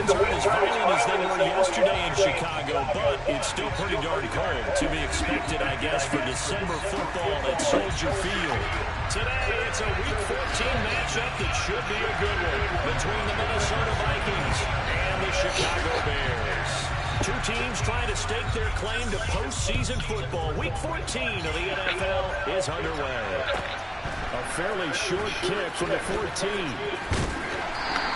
conditions aren't as violent as they were yesterday in Chicago, but it's still pretty darn cold. To be expected, I guess, for December football at Soldier Field. Today, it's a Week 14 matchup that should be a good one between the Minnesota Vikings and the Chicago Bears. Two teams trying to stake their claim to postseason football. Week 14 of the NFL is underway. A fairly short kick from the 14.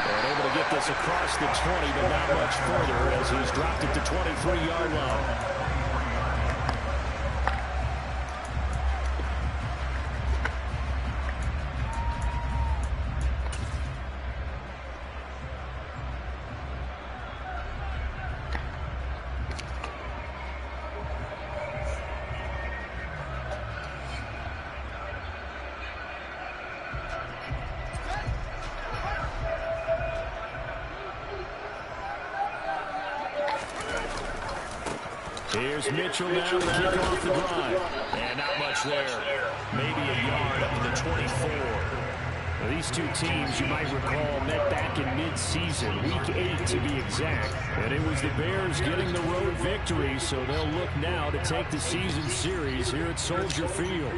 And able to get this across the 20, but not much further as he's dropped it to 23-yard line. Here's Mitchell now to kick off the drive. And not much there. Maybe a yard up to the 24. Now, these two teams, you might recall, met back in mid-season, Week 8 to be exact. And it was the Bears getting the road victory, so they'll look now to take the season series here at Soldier Field.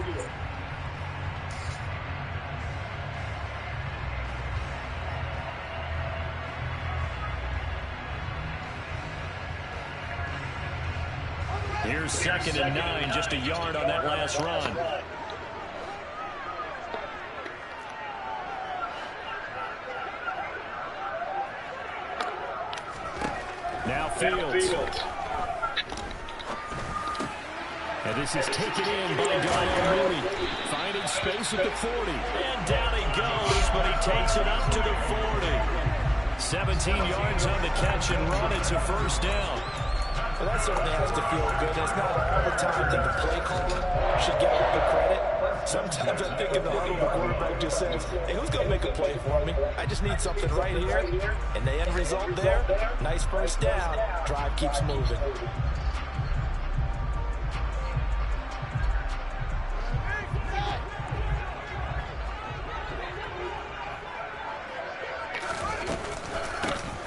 Here's 2nd and 9, just a yard on that last run. Now Fields. And this is taken in by Darnell Mooney. Finding space at the 40. And down he goes, but he takes it up to the 40. 17 yards on the catch and run. It's a first down. Well, that certainly has to feel good. It's not all the time that the play caller should get all the credit. Sometimes I think in the huddle, the quarterback just says, hey, who's going to make a play for me? I just need something right here. And the end result there, nice first down. Drive keeps moving.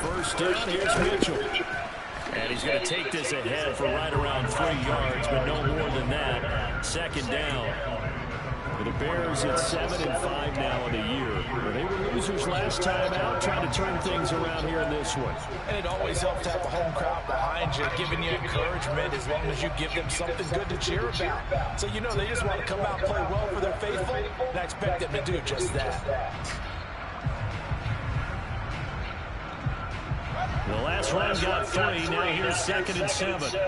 First down, here's Mitchell. And he's going to take this ahead for right around 3 yards, but no more than that. 2nd down. For the Bears, it's 7-5 now in the year. They were losers last time out, trying to turn things around here in this one. And it always helps to have a home crowd behind you, giving you encouragement as long as you give them something good to cheer about. So you know they just want to come out and play well for their faithful, and I expect them to do just that. The last run got 3. Now here's 2nd and 7.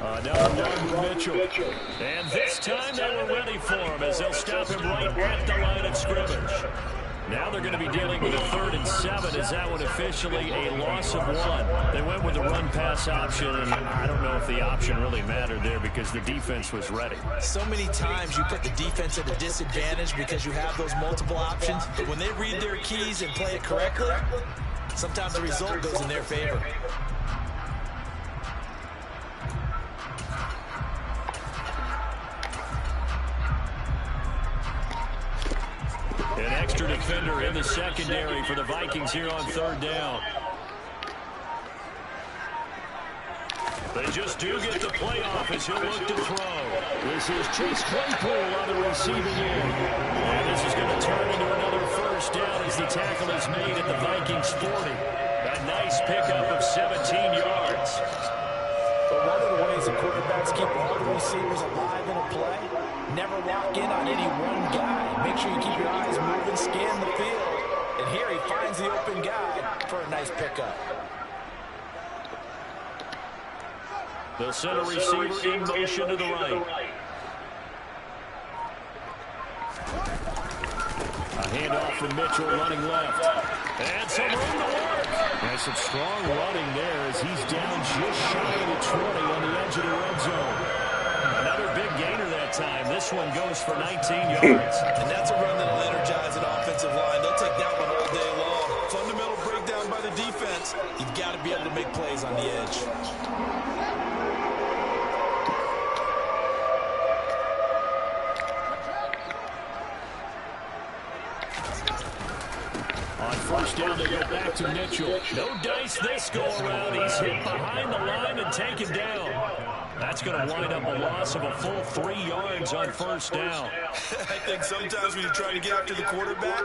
Another one with Mitchell. And this time they were ready for him as they'll stop him right at the line of scrimmage. Now they're going to be dealing with a 3rd and 7. Is that one officially a loss of 1? They went with the run-pass option, and I don't know if the option really mattered there because the defense was ready. So many times you put the defense at a disadvantage because you have those multiple options, but when they read their keys and play it correctly, sometimes the result goes in their favor. An extra defender in the secondary for the Vikings here on 3rd down. They just do get the playoff as he'll look to throw. This is Chase Claypool on the receiving end. And this is going to turn into another first down as the tackle is made at the Vikings 40. A nice pickup of 17 yards. But one of the ways the quarterbacks keep all the receivers alive in a play, never lock in on any one guy. Make sure you keep your eyes moving, scan the field. And here he finds the open guy for a nice pickup. The center receiver in motion to the right. A handoff from Mitchell running left. And some room to work. And some strong running there as he's down just shy of the 20 on the edge of the red zone. Another big gainer that time. This one goes for 19 yards. And that's a run that'll energize an offensive line. They'll take that one all day long. Fundamental breakdown by the defense. You've got to be able to make plays on the edge. On first down, they go back to Mitchell. No dice this go-around. He's hit behind the line and taken down. That's going to wind up a loss of a full 3 yards on first down. I think sometimes when you're trying to get after the quarterback,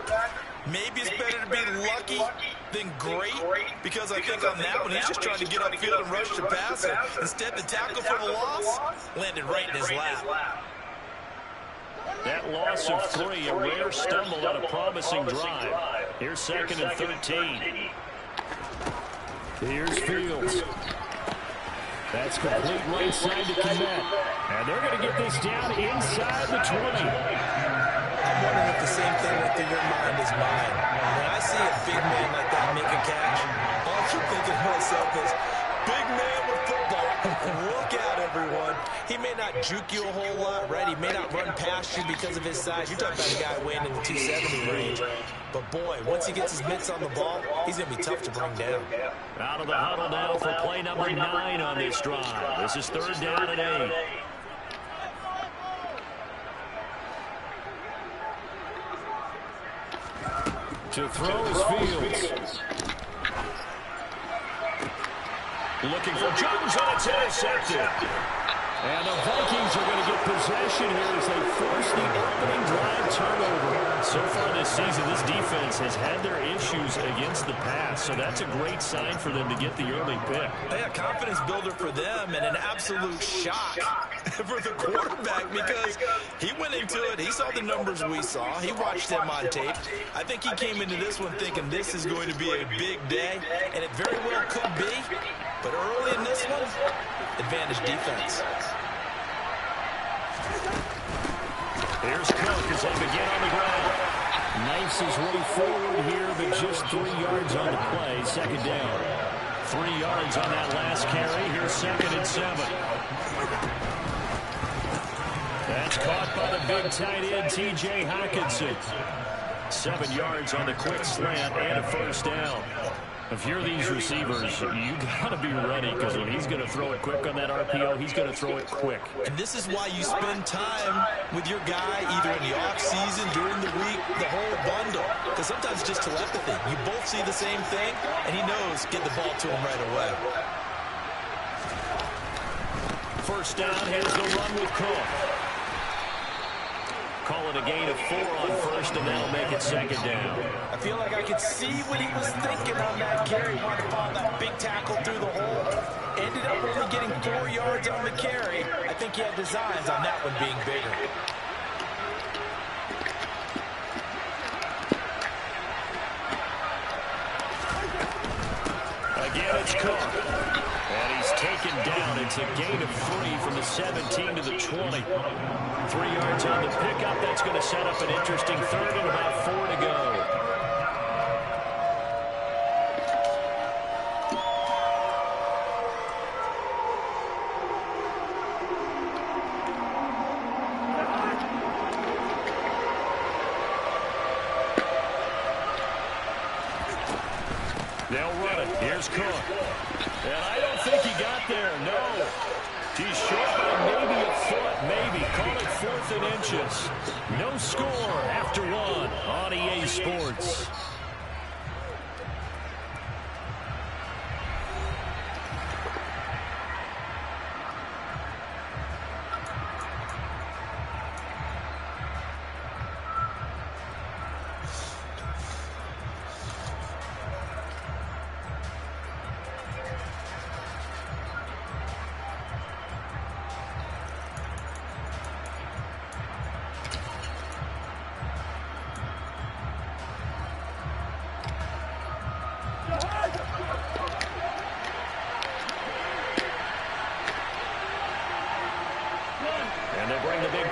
maybe it's better to be lucky than great, because I think on that one, he's just trying to get upfield and rush the passer. Instead, the tackle for the loss landed right in his lap. That loss of 3, a rare stumble on a promising drive. Here's 2nd and 13. Here's Fields. That's complete right side to Kmet. And they're going to get this down inside the 20. I'm wondering if the same thing went through your mind is mine. When I see a big man like that make a catch, all I keep thinking to myself is, big man with football. Look out, everyone. He may not juke you a whole lot, right? He may not run past you because of his size. You're talking about a guy weighing in the 270 range. But, boy, once he gets his mitts on the ball, he's going to be tough to bring down. Out of the huddle now for play number 9 on this drive. This is 3rd down and 8. To throw is Fields. Looking for Jones, and it's intercepted. And the Vikings are going to get possession here as they force the opening drive turnover. So far this season, this defense has had their issues against the pass, so that's a great sign for them to get the early pick. Yeah, confidence builder for them and an absolute shock for the quarterback, because he went into it, he saw the numbers we saw, he watched them on tape. I think he came into this one thinking this is going to be a big day, and it very well could be, but early in this one, advantage defense. Here's Cook as they begin on the ground. Knifes his way forward here, but just 3 yards on the play. 2nd down. 3 yards on that last carry. Here's 2nd and 7. That's caught by the big tight end, T.J. Hockenson. 7 yards on the quick slant and a first down. If you're these receivers, you got to be ready, because when he's going to throw it quick on that RPO, he's going to throw it quick. And this is why you spend time with your guy either in the offseason, during the week, the whole bundle. Because sometimes it's just telepathy. You both see the same thing, and he knows get the ball to him right away. First down, here's the run with Cook. Call it a gain of 4 on first, and that'll make it 2nd down. I feel like I could see what he was thinking on that carry. Wanted to follow that big tackle through the hole. Ended up only getting 4 yards on the carry. I think he had designs on that one being bigger. Again, it's Cook. And he's taken down. It's a gain of 3 from the 17 to the 20. 3 yards on the pickup. That's going to set up an interesting 3rd and about 4 to go. They'll run it. Here's Cook. And I don't think he got there. No. He's short by maybe a foot, maybe. Call it 4th and inches. No score after 1 on EA Sports.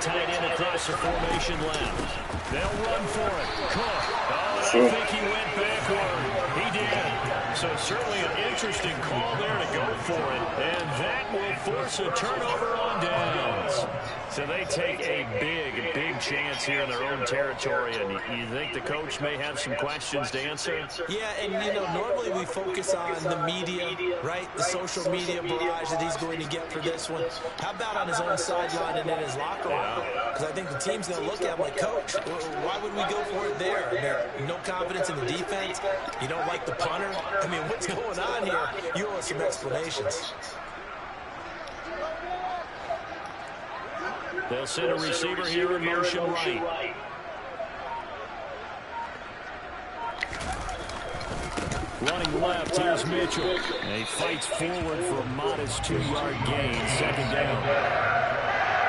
Tight end across the formation left. They'll run for it. Cook. Oh, and I think he went backward. He did. So certainly an interesting call there to go for it. And that will force a turnover on downs. So they take a big chance here in their own territory. And you think the coach may have some questions to answer? Yeah, and, you know, normally we focus on the media, right? The social media barrage that he's going to get for this one. How about on his own sideline and in his locker room? Because I think the team's going to look at him like, Coach, why would we go for it there? I mean, no confidence in the defense. You don't like the punter? I mean, what's going on here? You owe us some explanations. They'll send a receiver here in motion right. Running left, here's Mitchell. And he fights forward for a modest 2-yard gain, second down.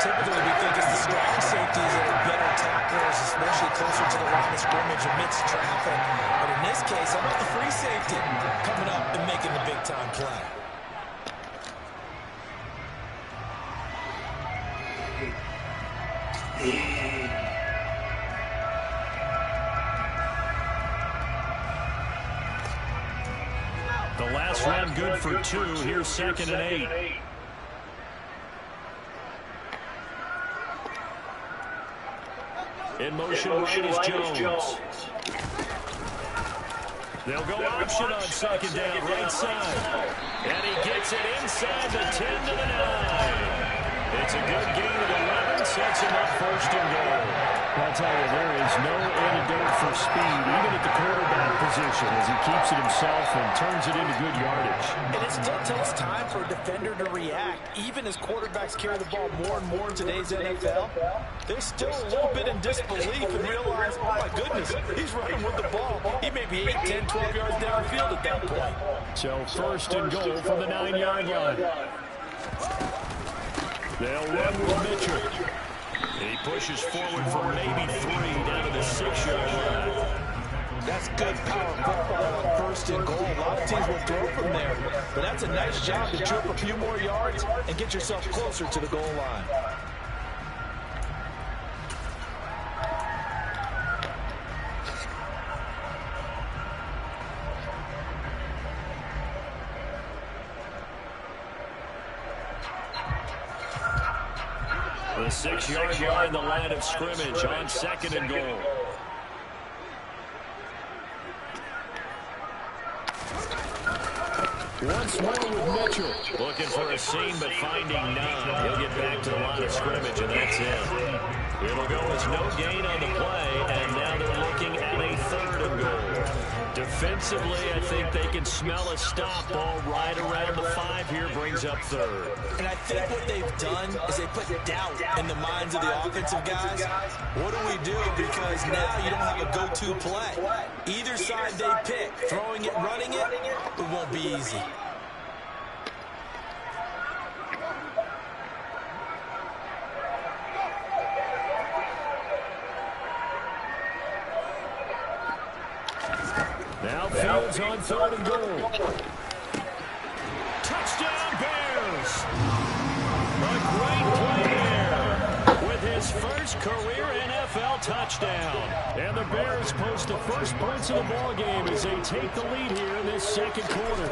Typically, we think it's the strong safeties that are better tacklers, especially closer to the line of scrimmage amidst traffic. But in this case, how about the free safety coming up and making the big-time play? The last run good for 2. Here's 2nd and 8. In motion right is Jones. They'll go option on 2nd down, right side. And he gets it inside the 10 to the 9. It's a good gain of 11, sets him up 1st and goal. I'll tell you, there is no antidote for speed, even at the quarterback position, as he keeps it himself and turns it into good yardage. And it still takes time for a defender to react. Even as quarterbacks carry the ball more and more in today's NFL, they're still a little bit in disbelief and realize, oh my goodness, he's running with the ball. He may be 8, 10, 12 yards downfield at that point. So 1st and goal from the 9-yard line. They'll run with Mitchell. He pushes forward for maybe 3 down to the 6-yard line. That's good power football on 1st and goal. A lot of teams will throw from there, but that's a nice job to chip a few more yards and get yourself closer to the goal line. The 6-yard line, the line of scrimmage on 2nd and goal. Once more with Mitchell. Looking for a seam, but finding none. He'll get back to the line of scrimmage, and that's it. It'll go as no gain on the play, and now they're looking at a 3rd and goal. Defensively, I think they can smell a stop. Ball right around the 5 here, brings up 3rd. And I think what they've done is they put doubt in the minds of the offensive guys. What do we do? Because now you don't have a go-to play. Either side they pick, throwing it, running it, it won't be easy. Now Fields on 3rd and goal. Touchdown Bears! A great play there with his first career NFL touchdown. And the Bears post the first points of the ball game as they take the lead here in this 2nd quarter.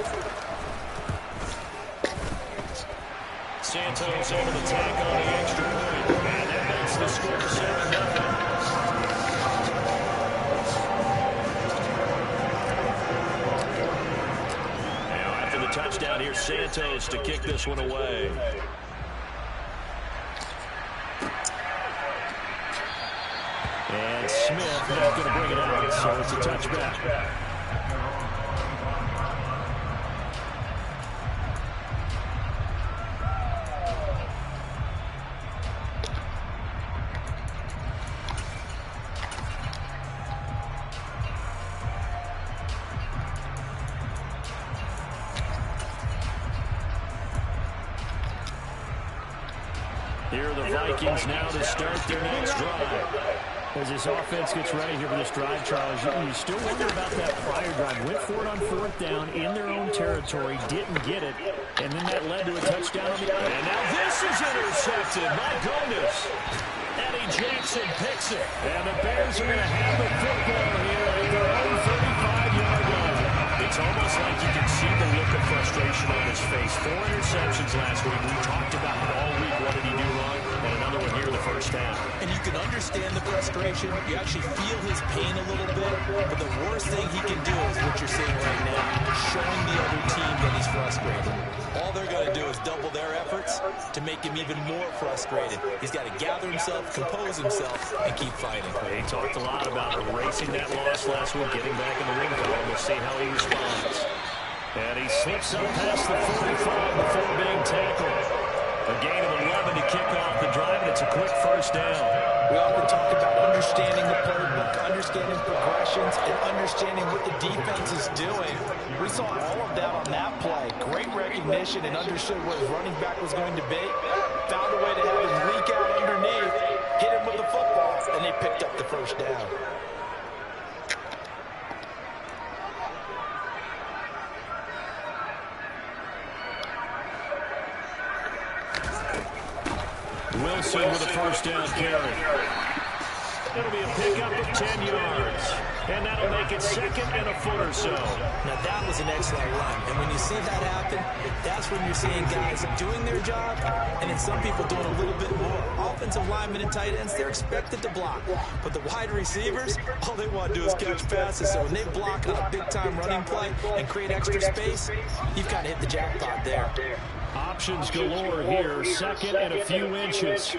Santos over the tack on the extra point. And that makes the score 7-0. Touchdown here, Santos to kick this one away. And Smith not going to bring it out, so it's a touchback. Here are the Vikings now to start their next drive. As this offense gets ready here for this drive, Charles, you still wonder about that prior drive. Went for it on 4th down in their own territory, didn't get it, and then that led to a touchdown. And now this is intercepted. My goodness. Eddie Jackson picks it. And the Bears are going to have the football here at their own 35-yard line. It's almost like you 4 interceptions last week. We talked about it all week. What did he do wrong? And another one here in the first half. And you can understand the frustration. You actually feel his pain a little bit. But the worst thing he can do is what you're seeing right now, showing the other team that he's frustrated. All they're going to do is double their efforts to make him even more frustrated. He's got to gather himself, compose himself, and keep fighting. He talked a lot about erasing that loss last week, getting back in the win column. We'll see how he responds. And he slips up past the 45 before being tackled. A gain of 11 to kick off the drive, and it's a quick first down. We often talk about understanding the playbook, understanding progressions, and understanding what the defense is doing. We saw all of that on that play. Great recognition and understood where his running back was going to be. Found a way to have him leak out underneath, hit him with the football, and they picked up the first down. Wilson with a first down carry. It'll be a pickup of 10 yards. And that'll make it second and a foot or so. Now that was an excellent run. And when you see that happen, that's when you're seeing guys doing their job and then some people doing a little bit more. Offensive linemen and tight ends, they're expected to block. But the wide receivers, all they want to do is catch passes. So when they block on a big-time running play and create extra space, you've got to hit the jackpot there. Options galore here. Second and a few inches.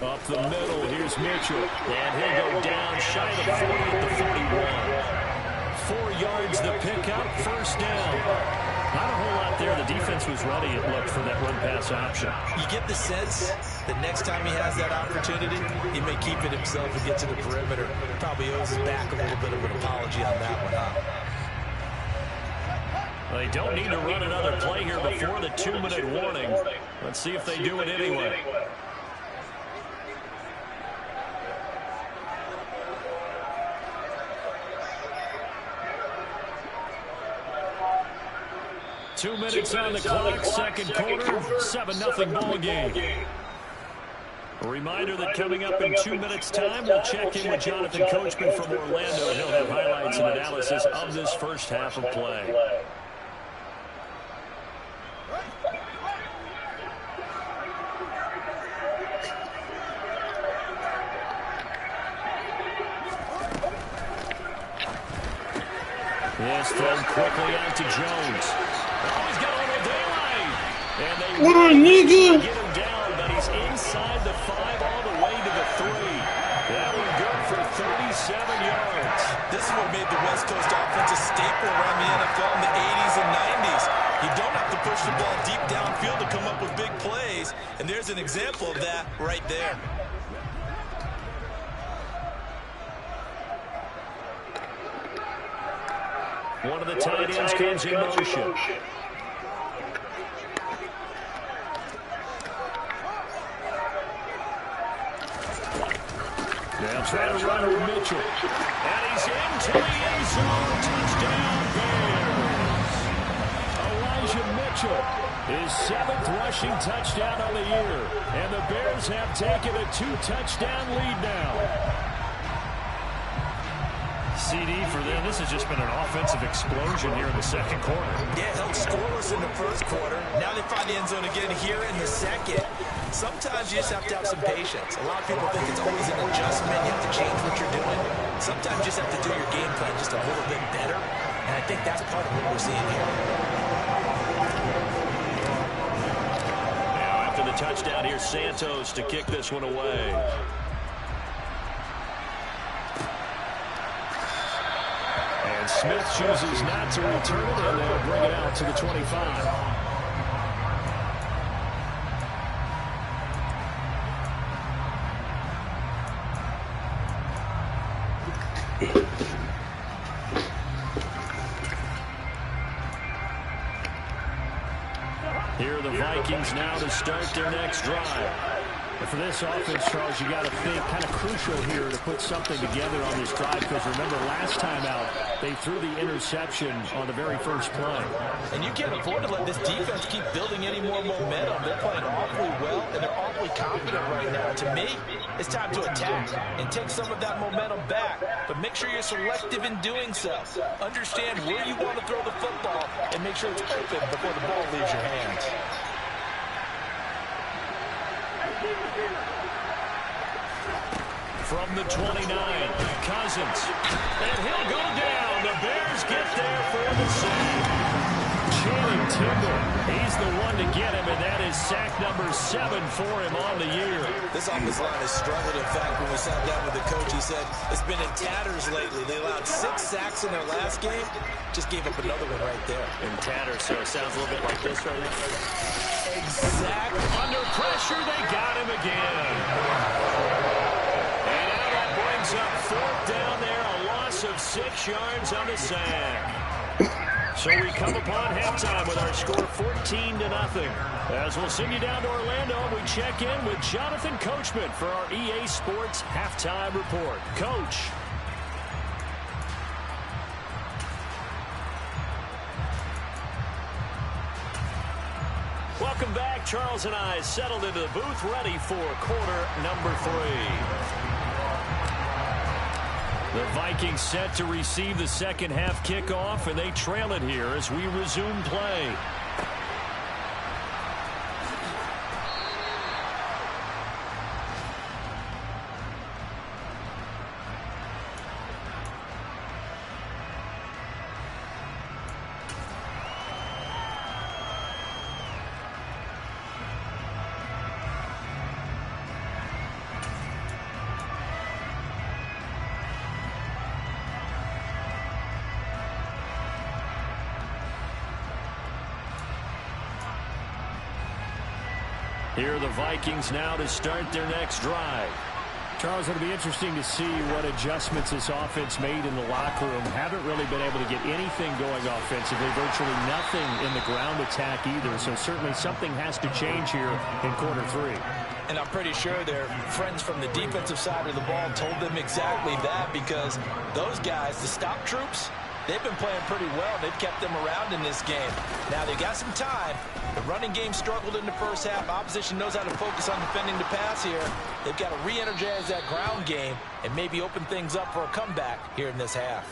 Up the middle, here's Mitchell. And he'll go down shy of 40 at the 41. 4 yards the pickup, first down. Not a whole lot there. The defense was ready, it looked, for that run-pass option. You get the sense that next time he has that opportunity, he may keep it himself and get to the perimeter. Probably owes his back a little bit of an apology on that one, huh? They don't need to run another play here before the 2-minute warning. Let's see if they do it anyway. Two minutes on the clock, second quarter, 7-0 ball game. A reminder that coming up in 2 minutes' time, we'll check in with Jonathan Coachman from Orlando. He'll have highlights and analysis of this first half of play. This thrown quickly out to Jones. Oh, he's got a little daylight. And they really get him down, but he's inside the 5 all the way to the 3. That one good for 37 yards. This is what made the West Coast offense a staple around the NFL in the 80s and 90s. You don't have to push the ball deep downfield to come up with big plays, and there's an example of that right there. One of the tight ends comes in motion. They'll try to run with Mitchell. And he's into the end zone. Touchdown, Bears. Elijah Mitchell, his 7th rushing touchdown of the year. And the Bears have taken a 2-touchdown lead now. CD for them. This has just been an offensive explosion here in the second quarter. Yeah, held scoreless in the first quarter. Now they find the end zone again here in the second. Sometimes you just have to have some patience. A lot of people think it's always an adjustment. You have to change what you're doing. Sometimes you just have to do your game plan just a little bit better. And I think that's part of what we're seeing here. Now after the touchdown, here's Santos to kick this one away. And Smith chooses not to return it, and they'll bring it out to the 25. Here are the Vikings now to start their next drive. And for this offense, Charles, you got to think kind of crucial here to put something together on this drive, because remember last time out they threw the interception on the very first play. And you can't afford to let this defense keep building any more momentum. They're playing awfully well, and they're awfully confident right now. To me, it's time to attack and take some of that momentum back. But make sure you're selective in doing so. Understand where you want to throw the football and make sure it's open before the ball leaves your hands. From the 29, Cousins. And he'll go down. The Bears get there for the sack. Channing Tindall, he's the one to get him, and that is sack number 7 for him on the year. This offensive line has struggled. In fact, when we sat down with the coach, he said it's been in tatters lately. They allowed 6 sacks in their last game. Just gave up another one right there. In tatters, so it sounds a little bit like this right now. Exactly. Under pressure, they got him again. And now that brings up 4th down there, a loss of 6 yards on the sack. So we come upon halftime with our score 14-0. As we'll send you down to Orlando, we check in with Jonathan Coachman for our EA Sports Halftime Report. Coach. Welcome back. Charles and I settled into the booth, ready for quarter number 3. The Vikings set to receive the second half kickoff, and they trail it here as we resume play. Here are the Vikings now to start their next drive. Charles, it'll be interesting to see what adjustments this offense made in the locker room. Haven't really been able to get anything going offensively, virtually nothing in the ground attack either. So certainly something has to change here in quarter 3. And I'm pretty sure their friends from the defensive side of the ball told them exactly that, because those guys, the stop troops, they've been playing pretty well. They've kept them around in this game. Now, they've got some time. The running game struggled in the first half. Opposition knows how to focus on defending the pass here. They've got to re-energize that ground game and maybe open things up for a comeback here in this half.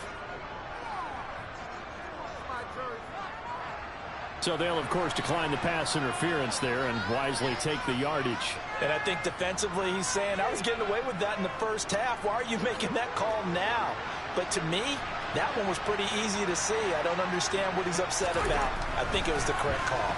So they'll, of course, decline the pass interference there and wisely take the yardage. And I think defensively he's saying, I was getting away with that in the first half. Why are you making that call now? But to me, that one was pretty easy to see. I don't understand what he's upset about. I think it was the correct call.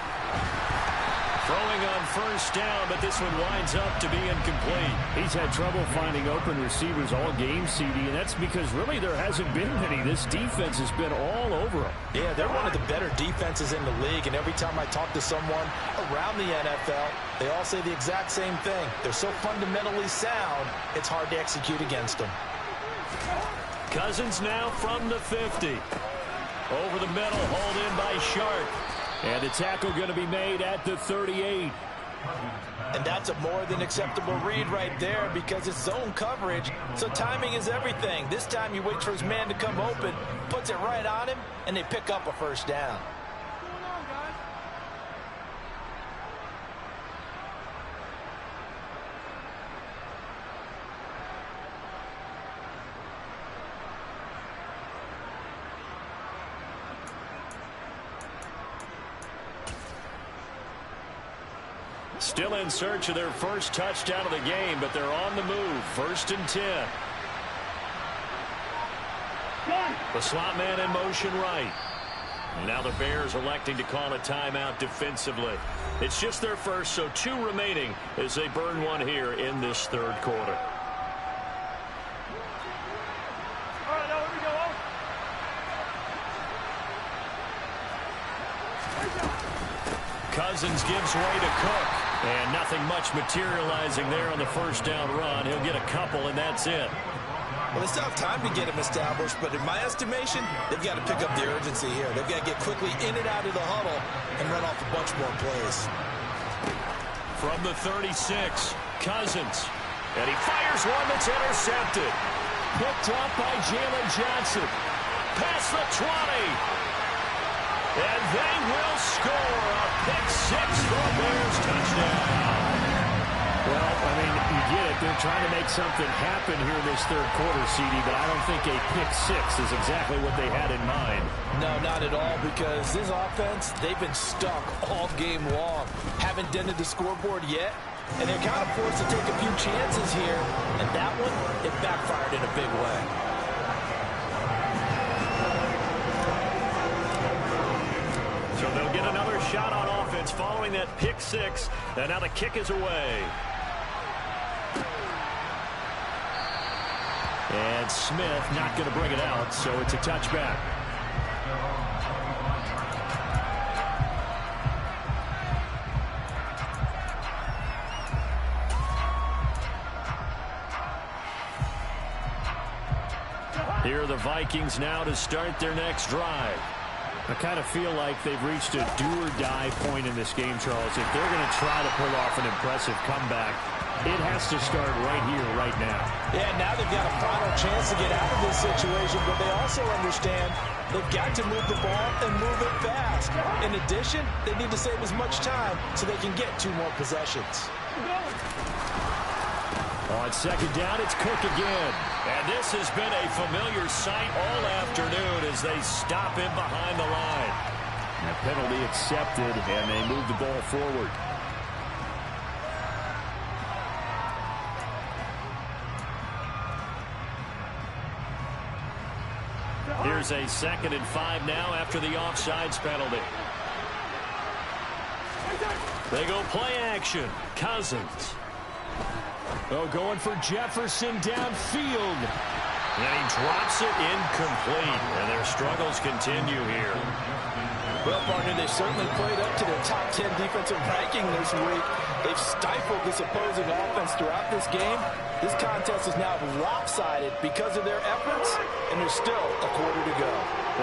Throwing on first down, but this one winds up to be incomplete. He's had trouble finding open receivers all game, CD, and that's because really there hasn't been many. This defense has been all over them. Yeah, they're one of the better defenses in the league, and every time I talk to someone around the NFL, they all say the exact same thing. They're so fundamentally sound, it's hard to execute against them. Cousins now from the 50. Over the middle, hauled in by Sharp. And the tackle going to be made at the 38. And that's a more than acceptable read right there, because it's zone coverage, so timing is everything. This time he waits for his man to come open, puts it right on him, and they pick up a first down. Still in search of their first touchdown of the game, but they're on the move. 1st and 10. The slot man in motion right. Now the Bears electing to call a timeout defensively. It's just their first, so 2 remaining as they burn one here in this 3rd quarter. Cousins gives way to Cook. And nothing much materializing there on the first down run. He'll get a couple, and that's it. Well, they still have time to get him established, but in my estimation, they've got to pick up the urgency here. They've got to get quickly in and out of the huddle and run off a bunch more plays. From the 36, Cousins. And he fires one that's intercepted. Picked up by Jalen Johnson. Past the 20. And they will score a pick 6 for a Bears touchdown. Well, I mean, you get it. They're trying to make something happen here in this third quarter, CD, but I don't think a pick six is exactly what they had in mind. No, not at all, because this offense, they've been stuck all game long. Haven't dented the scoreboard yet, and they're kind of forced to take a few chances here, and that one, it backfired in a big way. So they'll get another shot on offense following that pick six, and now the kick is away. And Smith not going to bring it out, so it's a touchback. Here are the Vikings now to start their next drive. I kind of feel like they've reached a do-or-die point in this game, Charles. If they're going to try to pull off an impressive comeback, it has to start right here, right now. Yeah, now they've got a final chance to get out of this situation, but they also understand they've got to move the ball and move it fast. In addition, they need to save as much time so they can get 2 more possessions. On second down, it's Cook again. And this has been a familiar sight all afternoon as they stop him behind the line. And a penalty accepted, and they move the ball forward. Here's a 2nd and 5 now after the offsides penalty. They go play action. Cousins. Oh, going for Jefferson downfield. And he drops it incomplete. And their struggles continue here. Well, partner, they certainly played up to their top 10 defensive ranking this week. They've stifled this opposing offense throughout this game. This contest is now lopsided because of their efforts, and there's still a quarter to go.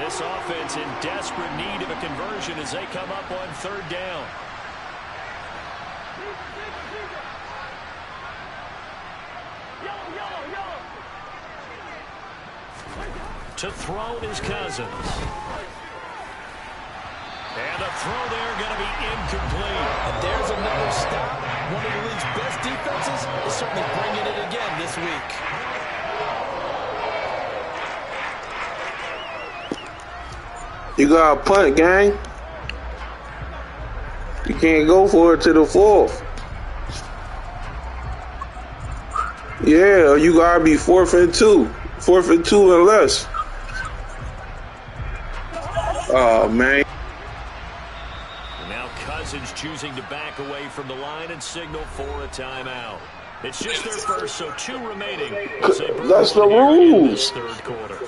This offense in desperate need of a conversion as they come up on 3rd down. To throw is Cousins. And a throw there going to be incomplete. And there's another stop. One of the league's best defenses is certainly bringing it again this week. You got to punt, gang. You can't go for it to the 4th. Yeah, you got to be 4th and 2. 4th and 2 and less. Oh, man. Now Cousins choosing to back away from the line and signal for a timeout. It's just their first, so 2 remaining. That's the rules. 3rd quarter.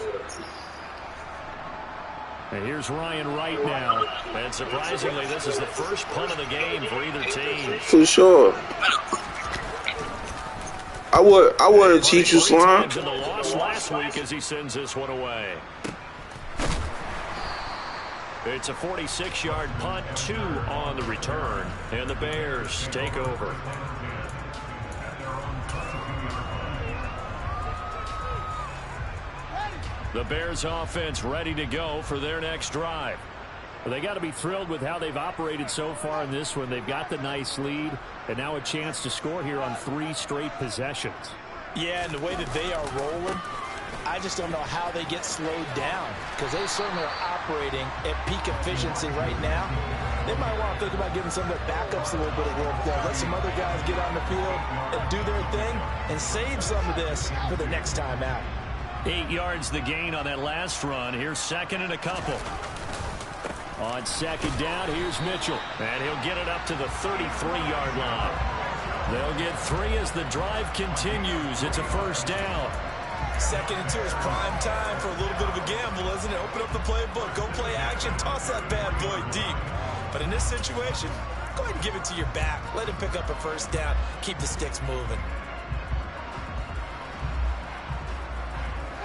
And here's Ryan Wright now. And surprisingly, this is the first punt of the game for either team. For sure. I would teach you, Slime. The loss last week as he sends this one away. It's a 46-yard punt, 2 on the return, and the Bears take over. The Bears offense ready to go for their next drive. Well, they got to be thrilled with how they've operated so far in this one. They've got the nice lead, and now a chance to score here on 3 straight possessions. Yeah, and the way that they are rolling, I just don't know how they get slowed down, because they certainly are operating at peak efficiency right now. They might want to think about giving some of their backups a little bit of workflow. Let some other guys get on the field and do their thing and save some of this for the next time out. 8 yards the gain on that last run. Here's 2nd and a couple. On 2nd down, here's Mitchell. And he'll get it up to the 33-yard line. They'll get 3 as the drive continues. It's a 1st down. 2nd and 2 is prime time for a little bit of a gamble, isn't it? Open up the playbook, go play action, toss that bad boy deep. But in this situation, go ahead and give it to your back. Let him pick up a 1st down. Keep the sticks moving.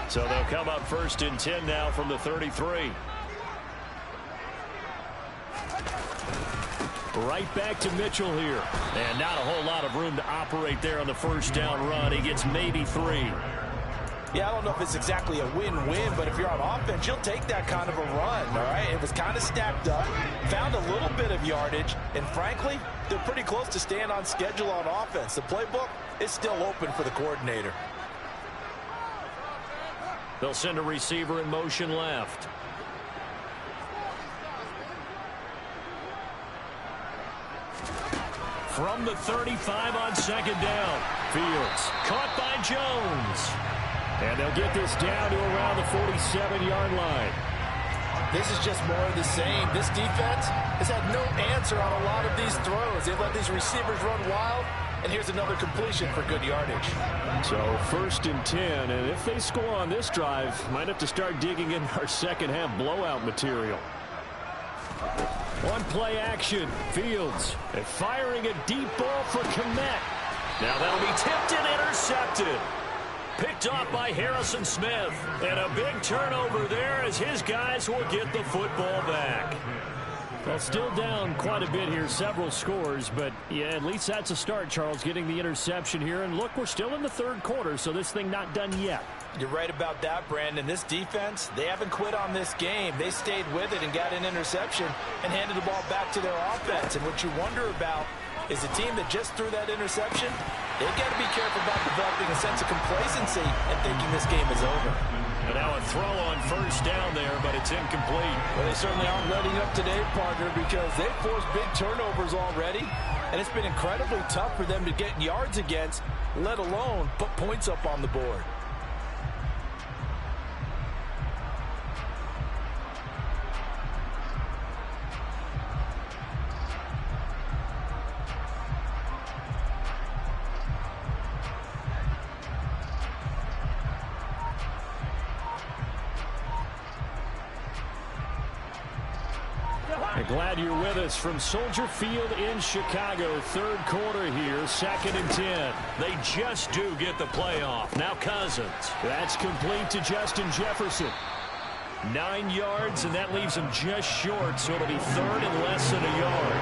So they'll come up 1st and 10 now from the 33. Right back to Mitchell here. And not a whole lot of room to operate there on the 1st down run. He gets maybe 3. Yeah, I don't know if it's exactly a win-win, but if you're on offense, you'll take that kind of a run, all right? It was kind of stacked up, found a little bit of yardage, And frankly, they're pretty close to staying on schedule on offense. The playbook is still open for the coordinator. They'll send a receiver in motion left. From the 35 on second down. Fields caught by Jones. And they'll get this down to around the 47-yard line. This is just more of the same. This defense has had no answer on a lot of these throws. They've let these receivers run wild, and here's another completion for good yardage. So 1st and 10, and if they score on this drive, might have to start digging in our second half blowout material. One play action. Fields and firing a deep ball for Kmet. Now that'll be tipped and intercepted. Picked off by Harrison Smith. And a big turnover there as his guys will get the football back. Well, still down quite a bit here, several scores, but yeah, at least that's a start, Charles, getting the interception here. And look, we're still in the third quarter, so this thing not done yet. You're right about that, Brandon. This defense, they haven't quit on this game. They stayed with it and got an interception and handed the ball back to their offense. And what you wonder about is the team that just threw that interception, they've got to be careful about developing a sense of complacency and thinking this game is over. And now a throw on first down there, but it's incomplete. Well, they certainly aren't letting up today, partner, because they've forced big turnovers already, and it's been incredibly tough for them to get yards against, let alone put points up on the board. Glad you're with us from Soldier Field in Chicago. Third quarter here, 2nd and 10. They just do get the playoff. Now Cousins. That's complete to Justin Jefferson. 9 yards, and that leaves him just short, so it'll be third and less than a yard.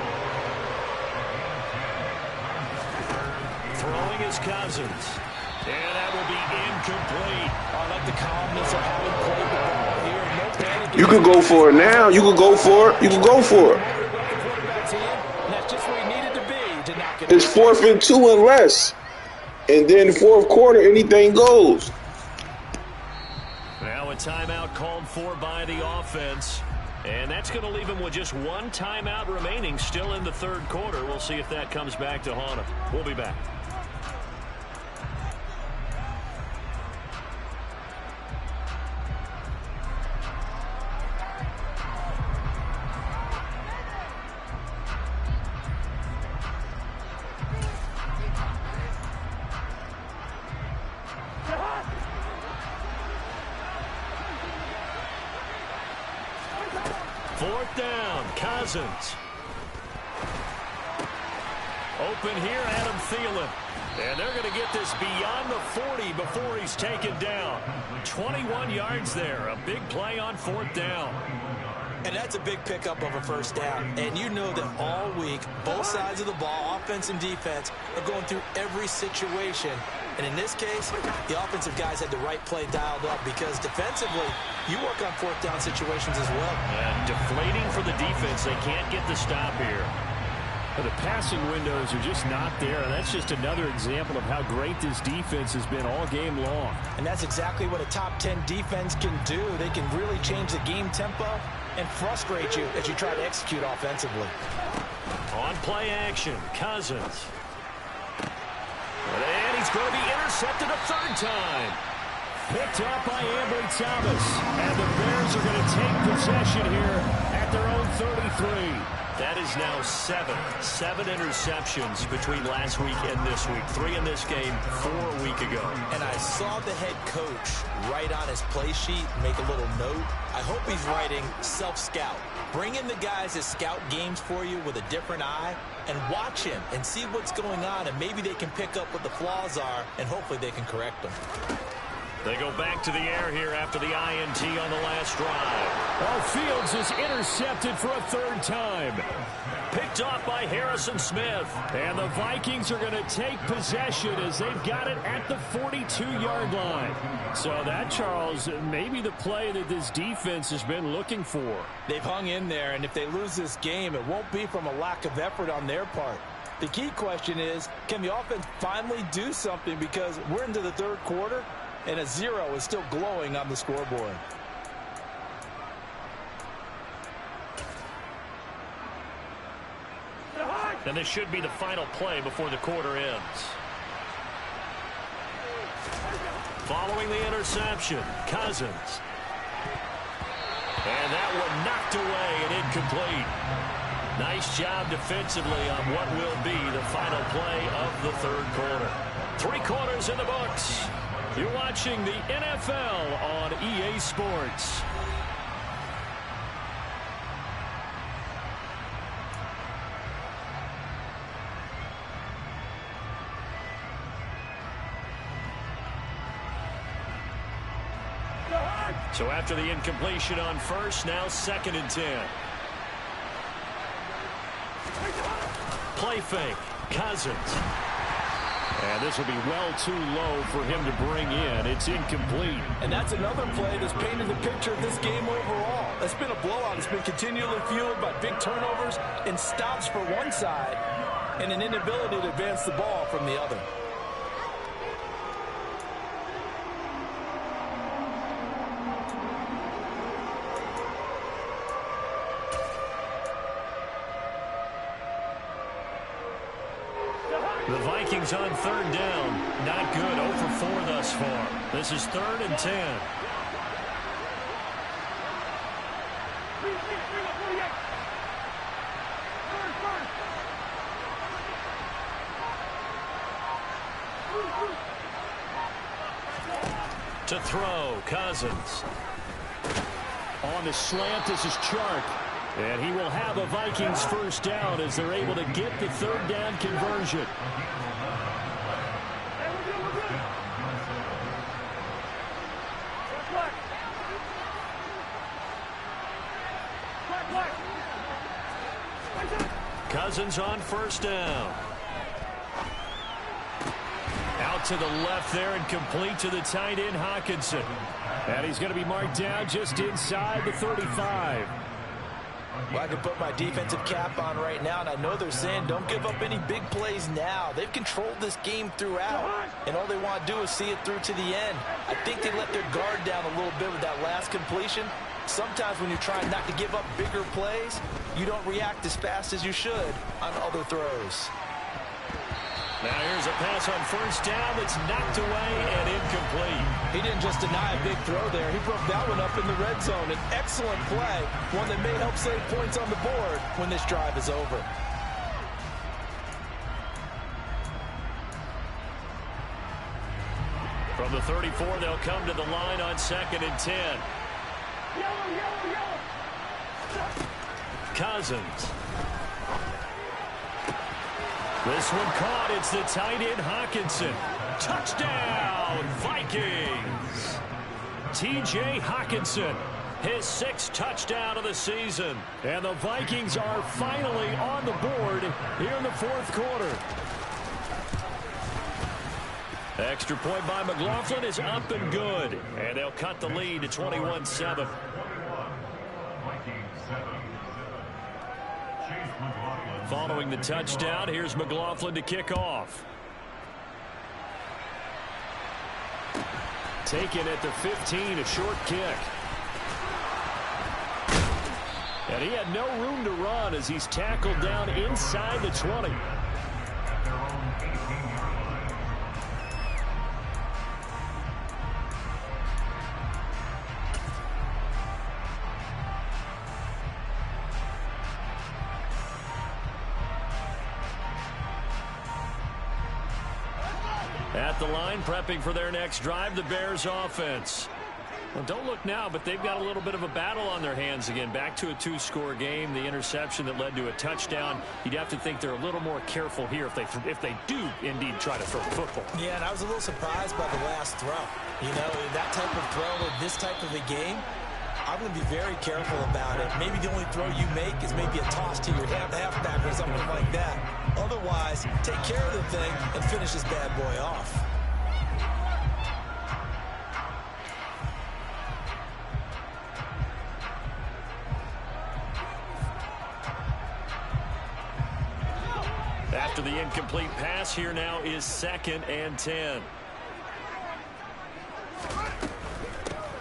Throwing is Cousins. And that will be incomplete. I like the calmness of how he played the ball here. No panic. You could go for it now. You could go for it. You could go for it. That's just where he needed to be to knock it. It's 4th and 2 and less. And then fourth quarter, anything goes. Now a timeout called for by the offense. And that's going to leave him with just one timeout remaining still in the third quarter. We'll see if that comes back to haunt him. We'll be back. Fourth down, Cousins. Open here, Adam Thielen. And they're going to get this beyond the 40 before he's taken down. 21 yards there, a big play on 4th down. And that's a big pickup of a first down. And you know that all week, both sides of the ball, offense and defense, are going through every situation. And in this case, the offensive guys had the right play dialed up because defensively, you work on 4th down situations as well. And deflating for the defense. They can't get the stop here. The passing windows are just not there. And that's just another example of how great this defense has been all game long. And that's exactly what a top 10 defense can do. They can really change the game tempo and frustrate you as you try to execute offensively. On play action, Cousins. And he's going to be intercepted a third time. Picked up by Ambry Thomas. And the Bears are going to take possession here at their own 33. That is now 7 interceptions between last week and this week. 3 in this game, 4 a week ago. And I saw the head coach write on his play sheet, make a little note. I hope he's writing self-scout. Bring in the guys that scout games for you with a different eye and watch him and see what's going on, and maybe they can pick up what the flaws are, and hopefully they can correct them. They go back to the air here after the INT on the last drive. Well, Fields is intercepted for a third time. Picked off by Harrison Smith. And the Vikings are going to take possession as they've got it at the 42-yard line. So that, Charles, may be the play that this defense has been looking for. They've hung in there, and if they lose this game, it won't be from a lack of effort on their part. The key question is, can the offense finally do something, because we're into the third quarter, and a 0 is still glowing on the scoreboard. And this should be the final play before the quarter ends. Following the interception, Cousins. And that one knocked away and incomplete. Nice job defensively on what will be the final play of the third quarter. 3 quarters in the books. You're watching the NFL on EA Sports. So after the incompletion on first, now 2nd and 10. Play fake, Cousins. And this will be well too low for him to bring in. It's incomplete. And that's another play that's painted the picture of this game overall. It's been a blowout. It's been continually fueled by big turnovers and stops for one side and an inability to advance the ball from the other. The Vikings on 3rd down. Not good. 0 for 4 thus far. This is 3rd and 10. To throw, Cousins. On the slant, this is Chark. And he will have a Vikings first down as they're able to get the 3rd down conversion. Cousins on 1st down. Out to the left there and complete to the tight end, Hockenson. And he's going to be marked down just inside the 35. Well, I can put my defensive cap on right now, and I know they're saying don't give up any big plays now. They've controlled this game throughout, and all they want to do is see it through to the end. I think they let their guard down a little bit with that last completion. Sometimes when you're trying not to give up bigger plays, you don't react as fast as you should on other throws. Now here's a pass on 1st down that's knocked away and incomplete. He didn't just deny a big throw there. He broke that one up in the red zone. An excellent play, one that may help save points on the board when this drive is over. From the 34, they'll come to the line on 2nd and 10. Cousins. This one caught. It's the tight end, Hockenson. Touchdown, Vikings. T.J. Hockenson, his 6th touchdown of the season. And the Vikings are finally on the board here in the 4th quarter. Extra point by McLaughlin is up and good. And they'll cut the lead to 21-7. Following the touchdown, here's McLaughlin to kick off. Taken at the 15, a short kick. And he had no room to run as he's tackled down inside the 20. At the line, prepping for their next drive, the Bears offense. Well, don't look now, but they've got a little bit of a battle on their hands again. Back to a two-score game. The interception that led to a touchdown. You'd have to think they're a little more careful here if they do indeed try to throw the football. Yeah, and I was a little surprised by the last throw. You know, that type of throw in this type of a game, I'm going to be very careful about it. Maybe the only throw you make is maybe a toss to your halfback or something like that. Otherwise, take care of the thing and finish this bad boy off. After the incomplete pass, here now is 2nd and 10.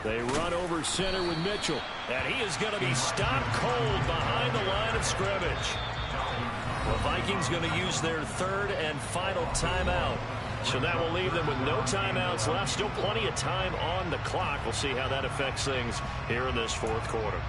They run over center with Mitchell. And he is going to be stopped cold behind the line of scrimmage. The Vikings going to use their 3rd and final timeout. So that will leave them with no timeouts left. Still plenty of time on the clock. We'll see how that affects things here in this 4th quarter.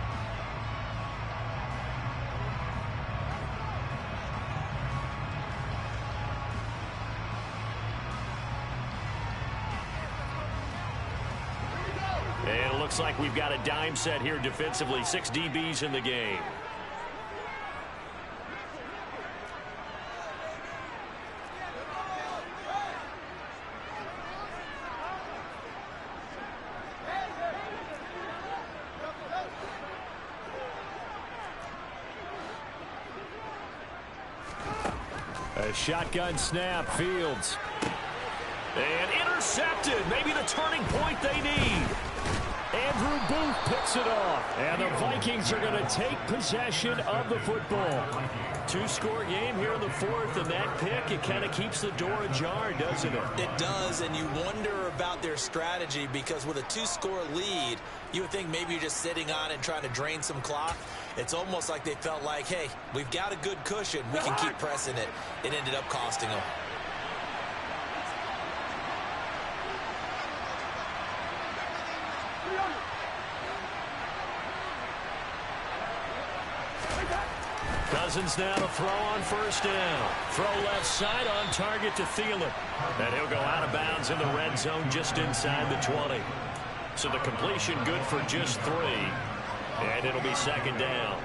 And it looks like we've got a dime set here defensively. 6 DBs in the game. A shotgun snap, Fields. And intercepted. Maybe the turning point they need. Andrew Booth picks it off. And the Vikings are going to take possession of the football. 2-score game here in the 4th, and that pick, it kind of keeps the door ajar, doesn't it? It does, and you wonder about their strategy because with a 2-score lead, you would think maybe you're just sitting on it and trying to drain some clock. It's almost like they felt like, hey, we've got a good cushion. We can keep pressing it. It ended up costing them. Cousins now to throw on 1st down. Throw left side on target to Thielen. And he'll go out of bounds in the red zone just inside the 20. So the completion good for just 3. And it'll be 2nd down.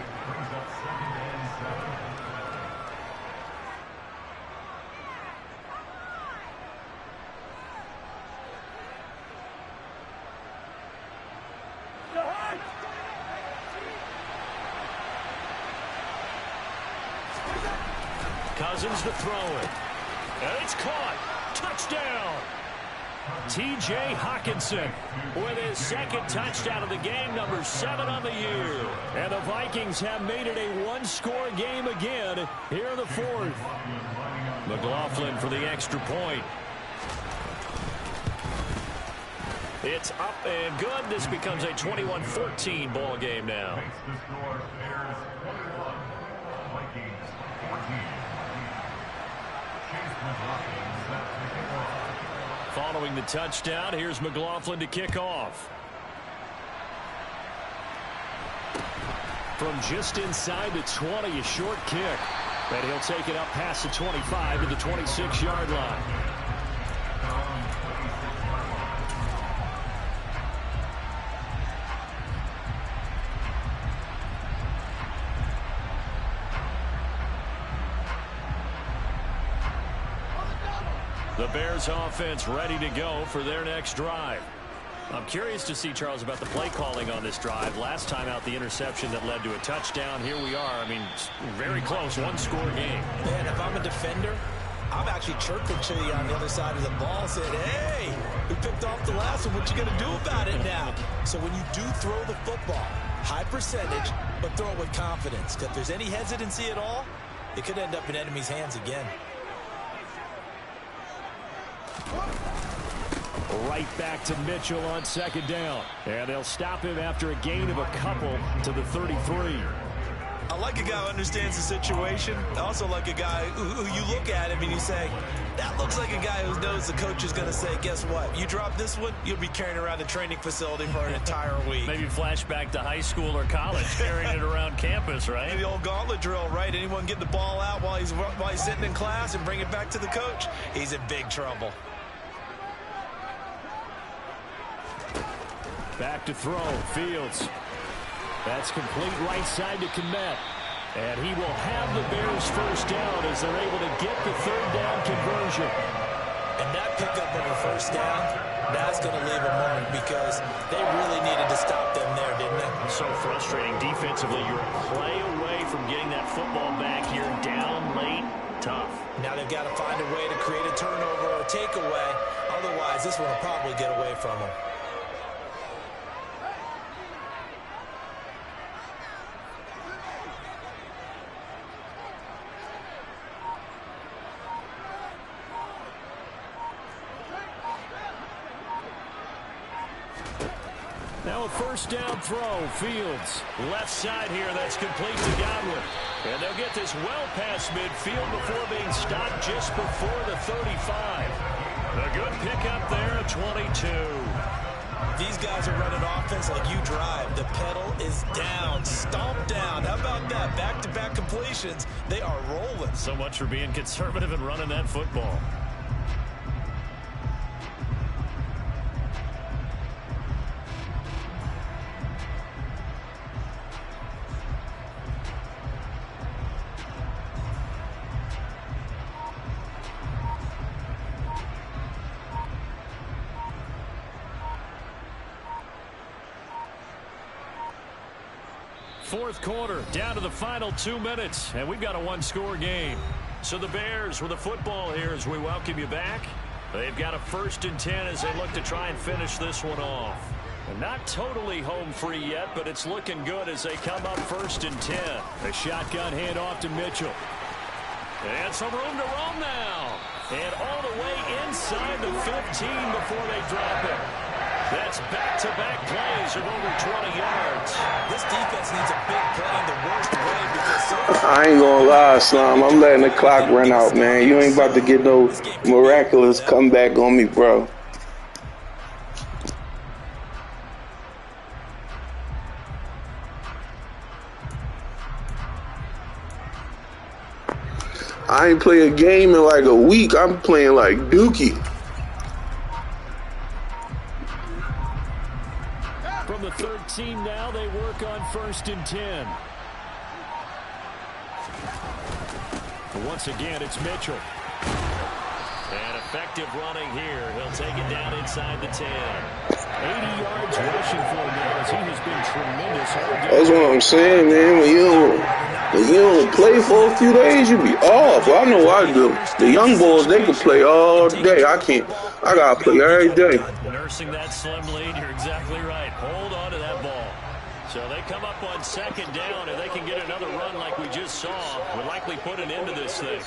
Cousins to throw it. And it's caught. Touchdown. T.J. Hockenson with his 2nd touchdown of the game, number 7 on the year. And the Vikings have made it a 1-score game again here in the 4th. McLaughlin for the extra point. It's up and good. This becomes a 21-14 ball game now. Following the touchdown, here's McLaughlin to kick off. From just inside the 20, a short kick. And he'll take it up past the 25 to the 26-yard line. The Bears offense ready to go for their next drive. I'm curious to see, Charles, about the play calling on this drive. Last time out, the interception that led to a touchdown. Here we are. I mean, very close, 1-score game. Man, if I'm a defender, I'm actually chirping to you on the other side of the ball, saying, hey, we picked off the last one. What you going to do about it now? So when you do throw the football, high percentage, but throw it with confidence. Because if there's any hesitancy at all, it could end up in enemy's hands again. Right back to Mitchell on 2nd down. And they'll stop him after a gain of a couple to the 33. I like a guy who understands the situation. I also like a guy who you look at him and you say, that looks like a guy who knows the coach is going to say, guess what? You drop this one, you'll be carrying around the training facility for an entire week. Maybe flashback to high school or college, carrying it around campus, right? The old gauntlet drill, right? Anyone get the ball out while he's sitting in class and bring it back to the coach? He's in big trouble. Back to throw. Fields. That's complete right side to Kmet. And he will have the Bears first down as they're able to get the third down conversion. And that pickup of a first down, that's going to leave a mark because they really needed to stop them there, didn't they? So frustrating defensively. You're a play away from getting that football back here down late. Tough. Now they've got to find a way to create a turnover or takeaway. Otherwise, this one will probably get away from them. Now a first down throw. Fields. Left side here, that's complete to Godwin. And they'll get this well past midfield before being stopped just before the 35. A good pickup there at 22. These guys are running offense like you drive. The pedal is down, stomp down. How about that? Back-to-back completions. They are rolling. So much for being conservative and running that football. Fourth quarter, down to the final 2 minutes, and we've got a one-score game. So the Bears with the football here as we welcome you back. They've got a 1st and 10 as they look to try and finish this one off. And not totally home free yet, but it's looking good as they come up 1st and 10. A shotgun handoff to Mitchell. And some room to roam now. And all the way inside the 15 before they drop it. That's back-to-back plays of over 20 yards. This defense needs a big play in the worst way because I ain't gonna lie, Slime. I'm letting the clock run out, man. You ain't about to get no miraculous comeback on me, bro. I ain't play a game in like a week. I'm playing like Dookie. From the 13 now, they work on 1st and 10. Once again, it's Mitchell. And effective running here. He'll take it down inside the 10. 80 yards rushing for him now as he has been tremendous all day. That's what I'm saying, man. When you don't play for a few days, you be off. Well, I know I do. The young boys, they can play all day. I can't. I got to play every day. Nursing that slim lead, you're exactly right. Hold on to that ball. So they come up on 2nd down, and they can get another run like we just saw. Would likely put an end to this thing.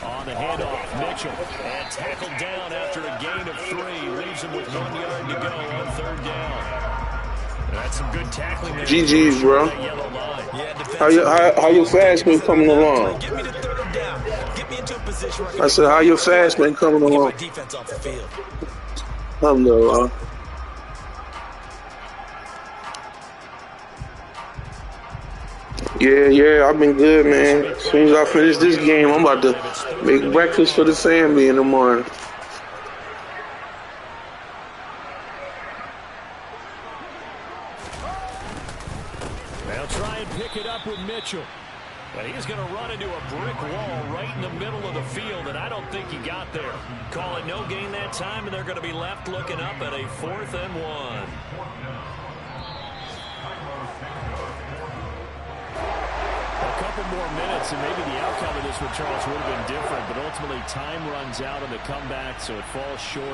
On the handoff, Mitchell. And tackled down after a gain of 3. Leaves him with 1 yard to go on 3rd down. That's some good tackling there. GG's, bro. How your fast been coming along? get me to 3rd down. Get me into a position where I said, how your fast been coming along? my defense off the field. Alhamdulillah. Yeah, I've been good, man. As soon as I finish this game, I'm about to make breakfast for the family in the morning. They'll try and pick it up with Mitchell. But he's going to run into a brick wall right in the middle of the field, and I don't think he got there. Call it no gain that time, and they're going to be left looking up at a 4th and 1. A couple more minutes, and maybe the outcome of this with Charles would have been different, but ultimately time runs out on the comeback, so it falls short.